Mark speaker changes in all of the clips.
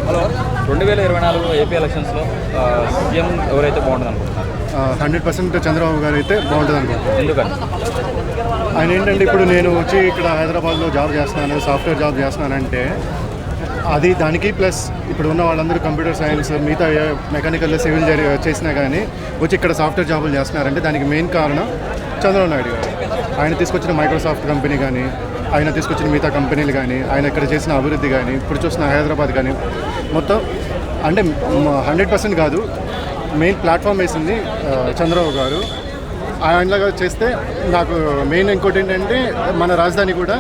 Speaker 1: Hello, 2024 AP ఎలక్షన్స్లో CM ఎవరైతే బాగుంటుంది అనుకుంటున్నారు?
Speaker 2: 100% చంద్రబాబు గారు అయితే బాగుంటుంది అనుకుంటున్నాను.
Speaker 1: ఎందుకని?
Speaker 2: ఆయన ఏంటంటే ఇప్పుడు నేను వచ్చి ఇక్కడ హైదరాబాద్లో జాబ్ చేస్తున్నాను, సాఫ్ట్వేర్ జాబ్ చేస్తున్నానంటే అది దానికి ప్లస్ ఇప్పుడు ఉన్న వాళ్ళందరూ కంప్యూటర్ సైన్స్ మిగతా మెకానికల్ సివిల్ చేసినా కానీ వచ్చి ఇక్కడ సాఫ్ట్వేర్ జాబులు చేస్తున్నారంటే దానికి మెయిన్ కారణం చంద్రబాబు నాయుడు గారు. ఆయన తీసుకొచ్చిన మైక్రోసాఫ్ట్ కంపెనీ కానీ, ఆయన తీసుకొచ్చిన మిగతా కంపెనీలు కానీ, ఆయన ఇక్కడ చేసిన అభివృద్ధి కానీ, ఇప్పుడు చూసిన హైదరాబాద్ కానీ మొత్తం అంటే 100% కాదు, మెయిన్ ప్లాట్ఫామ్ వేసింది చంద్రబాబు గారు. ఆయనలాగా చేస్తే నాకు మెయిన్ ఇంకోటి ఏంటంటే మన రాజధాని కూడా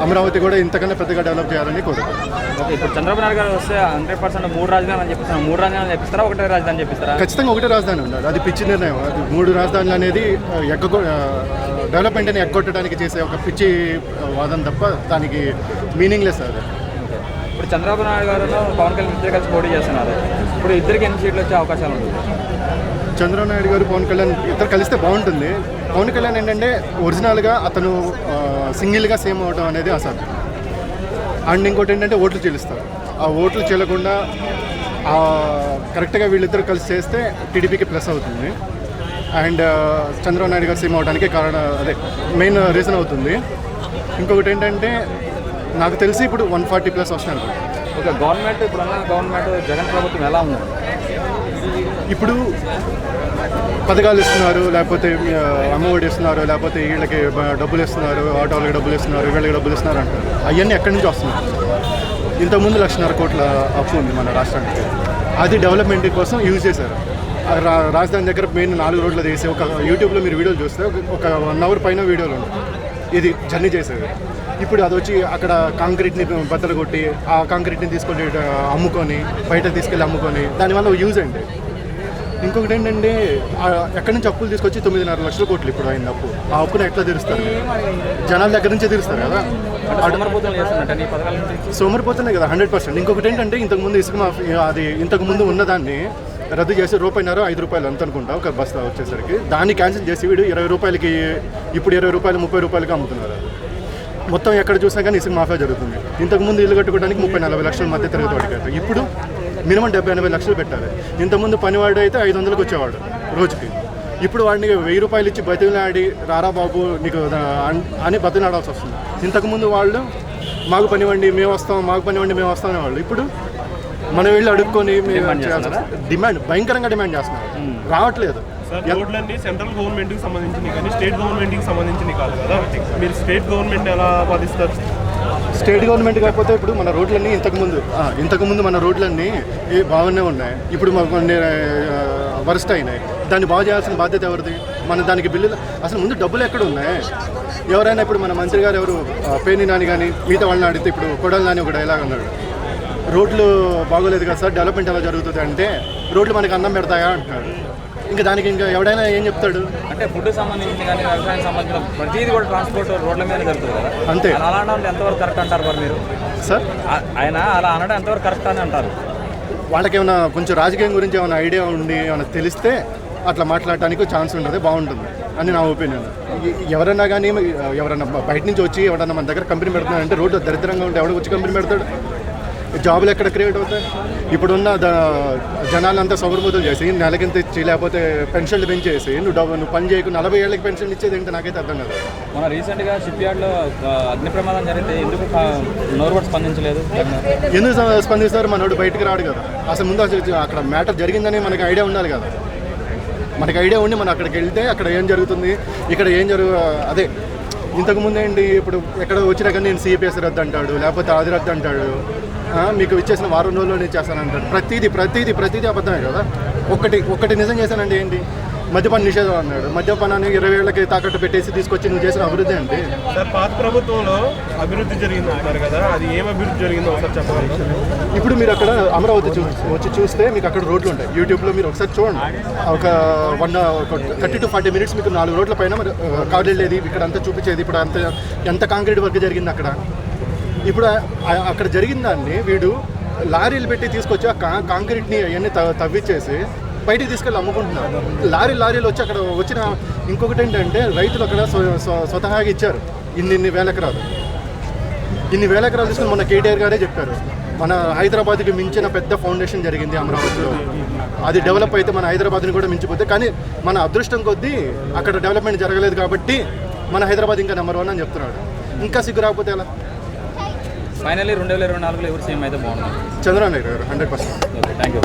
Speaker 2: అమరావతి కూడా ఇంతకన్నా పెద్దగా డెవలప్ చేయాలని కోరుకుంటున్నాను.
Speaker 1: ఓకే, ఇప్పుడు చంద్రబాబు నాయుడు గారు వస్తే 100% 3 రాజధానులు అని చెప్పిస్తారా? 3 రాజధానులు చెప్పిస్తారా, ఒకటే రాజధాని చెప్పిస్తారా?
Speaker 2: ఖచ్చితంగా ఒకటే రాజధాని ఉండాలి. అది పిచ్చి నిర్ణయం. అది 3 రాజధానులు అనేది డెవలప్మెంట్ని ఎగ్గొట్టడానికి చేసే ఒక పిచ్చి వాదన తప్ప దానికి మీనింగ్లెస్ అది.
Speaker 1: ఇప్పుడు చంద్రబాబు నాయుడు గారు పవన్ కళ్యాణ్ ఇద్దరు కలిసి పోటీ చేస్తున్నారు. ఇప్పుడు ఇద్దరికి ఎన్ని సీట్లు వచ్చే అవకాశాలు ఉంది?
Speaker 2: చంద్రబాబు నాయుడు గారు పవన్ కళ్యాణ్ ఇద్దరు కలిస్తే బాగుంటుంది. పవన్ కళ్యాణ్ ఏంటంటే ఒరిజినల్గా అతను సింగిల్గా సేమ్ అవడం అనేది అసాధ్యం. అండ్ ఇంకోటి ఏంటంటే ఓట్లు చెల్లిస్తారు. ఆ ఓట్లు చెల్లకుండా కరెక్ట్గా వీళ్ళిద్దరు కలిసి చేస్తే టీడీపీకి ప్లస్ అవుతుంది. అండ్ చంద్రబాబు నాయుడు గారు సేమ్ అవడానికి కారణం అదే మెయిన్ రీజన్ అవుతుంది. ఇంకొకటి ఏంటంటే నాకు తెలిసి ఇప్పుడు 140+ వస్తున్నారు.
Speaker 1: ఓకే, గవర్నమెంట్ ఇప్పుడున్న గవర్నమెంట్ జగన్ ప్రభుత్వం ఎలా ఉంది?
Speaker 2: ఇప్పుడు పథకాలు ఇస్తున్నారు, లేకపోతే అమ్మఒడి ఇస్తున్నారు, లేకపోతే వీళ్ళకి డబ్బులు ఇస్తున్నారు, ఆటో వాళ్ళకి డబ్బులు ఇస్తున్నారు, వీళ్ళకి డబ్బులు ఇస్తున్నారు అంటారు. అవన్నీ ఎక్కడి నుంచి వస్తున్నారు? ఇంతకుముందు 1,50,000 కోట్ల అప్పు ఉంది మన రాష్ట్రానికి. అది డెవలప్మెంట్ కోసం యూజ్ చేశారు. రాజధాని దగ్గర మెయిన్ 4 రోడ్లు తీసి ఒక యూట్యూబ్లో మీరు వీడియోలు చూస్తే ఒక 1 అవర్ పైన వీడియోలు ఉంటాయి. ఇది జర్నీ చేసేది. ఇప్పుడు అది వచ్చి అక్కడ కాంక్రీట్ని బద్దలు కొట్టి ఆ కాంక్రీట్ని తీసుకొని అమ్ముకొని బయట తీసుకెళ్ళి అమ్ముకొని దానివల్ల యూజ్ అండి. ఇంకొకటి ఏంటంటే ఎక్కడి నుంచి అప్పులు తీసుకొచ్చి 9.5 లక్షల కోట్లు ఇప్పుడు అయింది అప్పు. ఆ అప్పుని ఎట్లా తీరుస్తారు? జనాల దగ్గర నుంచే తీరుస్తారు కదా. సోమరిపోతున్నాయి కదా 100%. ఇంకొకటి ఏంటంటే ఇంతకుముందు ఇసుక మాఫియా అది ఇంతకుముందు ఉన్నదాన్ని రద్దు చేసి ₹1.5 ₹5 అంత అనుకుంటా ఒక బస్తా వచ్చేసరికి దాన్ని క్యాన్సిల్ చేసి వీడు 20 రూపాయలకి ఇప్పుడు 20 రూపాయలు 30 రూపాయలకి అమ్ముతున్నారు. మొత్తం ఎక్కడ చూసినా కానీ ఇసుక మాఫియా జరుగుతుంది. ఇంతకుముందు ఇల్లు కట్టుకోవడానికి 30-40 లక్షల మధ్య తరగతి వాడికి, ఇప్పుడు మినిమం 70-80 లక్షలు పెట్టాలి. ఇంతకుముందు పనివాడు అయితే 500కి వచ్చేవాడు రోజుకి. ఇప్పుడు వాడిని 1000 రూపాయలు ఇచ్చి బతిలాడి రారా బాబు నీకు అని బతిలాడాల్సి వస్తుంది. ఇంతకుముందు వాళ్ళు మాకు పనివ్వండి మేము వస్తాం, మాకు పనివ్వండి మేము వస్తాం అనేవాళ్ళు. ఇప్పుడు మనం వెళ్ళి అడుక్కొని డిమాండ్ భయంకరంగా డిమాండ్ చేస్తున్నారు, రావట్లేదు.
Speaker 3: రోడ్లన్నీ సెంట్రల్ గవర్నమెంట్కి సంబంధించినవి కానీ స్టేట్ గవర్నమెంట్కి సంబంధించినవి కాదు కదా. మీరు స్టేట్ గవర్నమెంట్ ఎలా బాధిస్తారు?
Speaker 2: స్టేట్ గవర్నమెంట్ కాకపోతే ఇప్పుడు మన రోడ్లన్నీ ఇంతకుముందు మన రోడ్లన్నీ బాగానే ఉన్నాయి. ఇప్పుడు కొన్ని వరస్ట్ అయినాయి. దాన్ని బాగు చేయాల్సిన బాధ్యత ఎవరిది? మన దానికి బిల్లులు అసలు ముందు డబ్బులు ఎక్కడ ఉన్నాయి? ఎవరైనా ఇప్పుడు మన మంత్రి గారు ఎవరు పేర్ని నాని కానీ మిగతా వాళ్ళని అడిగితే ఇప్పుడు కొడాలి నాని ఒక డైలాగ్ అన్నాడు, రోడ్లు బాగోలేదు కదా సార్, డెవలప్మెంట్ ఎలా జరుగుతుంది అంటే రోడ్లు మనకి అన్నం పెడతాయా అంటున్నాడు. ఇంకా దానికి ఇంకా ఎవడైనా ఏం చెప్తాడు?
Speaker 1: అంటే ఫుడ్ సంబంధించి కానీ వ్యవసాయం సంబంధించిన ప్రతిదీ కూడా ట్రాన్స్పోర్ట్ రోడ్ల మీద జరుగుతుంది కదా.
Speaker 2: అంతే.
Speaker 1: అలా అనడం ఎంతవరకు కరెక్ట్ అంటారు మరి మీరు?
Speaker 2: సార్
Speaker 1: ఆయన అలా అనడం ఎంతవరకు కరెక్ట్ అని అంటారు?
Speaker 2: వాళ్ళకి ఏమైనా కొంచెం రాజకీయం గురించి ఏమైనా ఐడియా ఉండి ఏమైనా తెలిస్తే అట్లా మాట్లాడటానికి ఛాన్స్ ఉంటుంది, బాగుంటుంది అని నా ఒపీనియన్. ఎవరైనా కానీ ఎవరైనా బయట నుంచి వచ్చి ఎవరైనా మన దగ్గర కంపెనీ పెడుతున్నారంటే రోడ్డు దరిద్రంగా ఉంటే ఎవడో వచ్చి కంపెనీ పెడతాడు? జాబులు ఎక్కడ క్రియేట్ అవుతాయి? ఇప్పుడున్న జనాలంతా సౌకర్యబోతులు చేసి నెలకింత ఇచ్చి లేకపోతే పెన్షన్లు పెంచేసి నువ్వు పని చేయకు 40 ఏళ్ళకి పెన్షన్ ఇచ్చేది ఏంటో నాకైతే అర్థం కాదు.
Speaker 1: మన రీసెంట్గా షిప్ యార్డ్లో అగ్ని ప్రమాదం జరిగితే ఎందుకు నోరు స్పందించలేదు?
Speaker 2: ఎందుకు స్పందిస్తారు? మనోడు బయటికి రాడు కదా. అసలు ముందు అక్కడ మ్యాటర్ జరిగిందని మనకి ఐడియా ఉండాలి కదా. మనకి ఐడియా ఉండి మనం అక్కడికి వెళ్తే అక్కడ ఏం జరుగుతుంది, ఇక్కడ ఏం అదే ఇంతకుముందు ఏంటి, ఇప్పుడు ఎక్కడ వచ్చినా కానీ నేను CPS రద్దు అంటాడు, లేకపోతే అది రద్దు అంటాడు, మీకు ఇచ్చేసిన 1 వారం రోజుల్లో నేను చేస్తానంటాడు. ప్రతిదీ అబద్ధమే కదా. ఒక్కటి నిజం చేశానండి ఏంటి, మద్యపాన నిషేధం అన్నాడు. మద్యపానాన్ని 20 ఏళ్ళకి తాకట్టు పెట్టేసి తీసుకొచ్చి నువ్వు చేసిన అభివృద్ధి అంటే?
Speaker 3: సార్ పాత ప్రభుత్వంలో అభివృద్ధి జరిగింది అంటారు కదా, అది ఏం అభివృద్ధి జరిగిందో ఒకసారి చెప్పగలరా?
Speaker 2: ఇప్పుడు మీరు అక్కడ అమరావతి వచ్చి చూస్తే మీకు అక్కడ రోడ్లు ఉంటాయి. యూట్యూబ్లో మీరు ఒకసారి చూడండి. ఒక 30 to 40 minutes మీకు 4 రోడ్ల పైన కార్ వెళ్ళేది, ఇక్కడ అంతా చూపించేది. ఇప్పుడు ఎంత కాంక్రీట్ వర్క్ జరిగింది అక్కడ. ఇప్పుడు అక్కడ జరిగిన దాన్ని వీడు లారీలు పెట్టి తీసుకొచ్చి ఆ కాంక్రీట్ని అవన్నీ తవ్విచ్చేసి బయటికి తీసుకెళ్ళి అమ్ముకుంటున్నారు. లారీలు వచ్చి అక్కడ వచ్చిన ఇంకొకటి ఏంటంటే రైతులు అక్కడ స్వతహాగా ఇచ్చారు ఇన్ని వేల ఎకరాలు తీసుకుని మొన్న కేటీఆర్ గారే చెప్పారు మన హైదరాబాద్కి మించిన పెద్ద ఫౌండేషన్ జరిగింది అమరావతిలో. అది డెవలప్ అయితే మన హైదరాబాద్ని కూడా మించిపోతే, కానీ మన అదృష్టం కొద్దీ అక్కడ డెవలప్మెంట్ జరగలేదు కాబట్టి మన హైదరాబాద్ ఇంకా నెంబర్ 1 అని చెప్తున్నాడు. ఇంకా సిగ్గు రాకపోతే ఎలా?
Speaker 1: ఫైనల్లీ 2024లో ఎవరు సీఎం అయితే బాగుంటుంది?
Speaker 2: చంద్రబాబు నాయుడు గారు 100%.
Speaker 1: Okay, thank you.